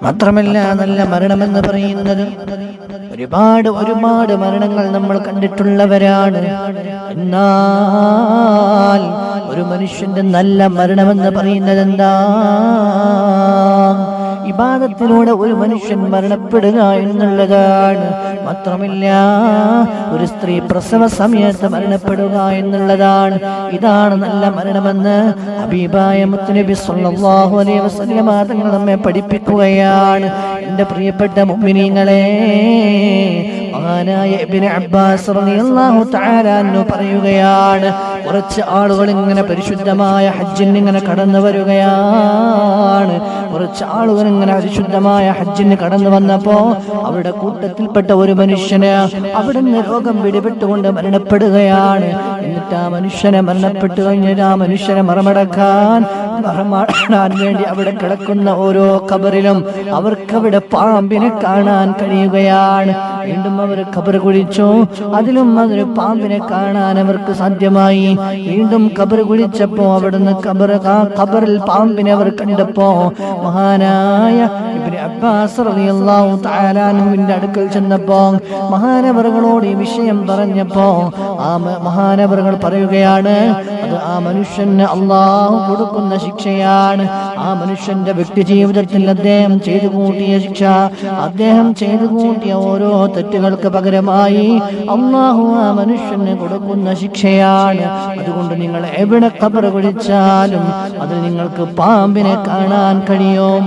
മാത്രമല്ല നല്ല മരണമെന്ന് പറയുന്നത് ഒരുപാട് ഒരുപാട് മരണങ്ങൾ നമ്മൾ കണ്ടിട്ടുള്ളവരാണ്. എന്നാൽ ഒരു മനുഷ്യന്റെ നല്ല മരണമെന്ന് പറയുന്നത് എന്താ? ഇബാദത്തിലൂടെ ഒരു മനുഷ്യൻ മരണപ്പെടുക എന്നുള്ളതാണ്. മാത്രമല്ല ഒരു സ്ത്രീ പ്രസവ സമയത്ത് മരണപ്പെടുക എന്നുള്ളതാണ്. ഇതാണ് നല്ല മരണമെന്ന് ഹബീബായ മുത്തുനബി സ്വല്ലല്ലാഹു അലൈഹി വസല്ലം തങ്ങൾ നമ്മെ പഠിപ്പിക്കുകയാണ്. എൻ്റെ പ്രിയപ്പെട്ട മുഅ്മിനീങ്ങളെ, മഹാനായ ഇബ്നു അബ്ബാസ് റളിയല്ലാഹു തആല അൻഹു പറയുകയാണ്, കുറച്ച് ആളുകൾ ഇങ്ങനെ പരിശുദ്ധമായ ഹജ്ജിന് ഇങ്ങനെ കടന്നു വരികയാണ്. കുറച്ച് ആളുകൾ ഇങ്ങനെ പരിശുദ്ധമായ ഹജ്ജിന് കടന്നു വന്നപ്പോ അവരുടെ കൂട്ടത്തിൽപ്പെട്ട ഒരു മനുഷ്യന് അവിടുന്ന് രോഗം പിടിപെട്ടുകൊണ്ട് മരണപ്പെടുകയാണ്. എന്നിട്ട് ആ മനുഷ്യനെ മരണപ്പെട്ടു കഴിഞ്ഞാൽ ആ മനുഷ്യനെ മറമടക്കാൻ വേണ്ടി അവിടെ കിടക്കുന്ന ഓരോ ഖബറിലും അവർക്കവിടെ പാമ്പിനെ കാണാൻ കഴിയുകയാണ്. വീണ്ടും അവർ ഖബർ കുഴിച്ചു, അതിലും അതൊരു പാമ്പിനെ കാണാൻ അവർക്ക് സാധ്യമായി. വീണ്ടും ഖബർ കുഴിച്ചപ്പോ അവിടുന്ന് ഖബറിൽ പാമ്പിനെ അവർ കണ്ടപ്പോ മഹാനായ ഇബ്നു അബ്ബാസ് റളിയല്ലാഹു തആല അൻഹുവിന്റെ അടുക്കൽ ചെന്നപ്പോ മഹാനവറുകളോട് ഈ വിഷയം പറഞ്ഞപ്പോ ആ മഹാനവറുകൾ പറയുകയാണ്, അത് ആ മനുഷ്യന് അല്ലാഹു കൊടുക്കുന്ന ശിക്ഷയാണ്. ആ മനുഷ്യന്റെ വ്യക്തി ജീവിതത്തിൽ അദ്ദേഹം ചെയ്തു കൂട്ടിയ ശിക്ഷ, അദ്ദേഹം ചെയ്തു കൂട്ടിയ ഓരോ തെറ്റുകൾക്ക് പകരമായി അല്ലാഹു ആ മനുഷ്യന് കൊടുക്കുന്ന ശിക്ഷയാണ്. അതുകൊണ്ട് നിങ്ങൾ എവിടെ ഖബർ കുഴിച്ചാലും അതിൽ നിങ്ങൾക്ക് പാമ്പിനെ കാണാൻ കഴിയും.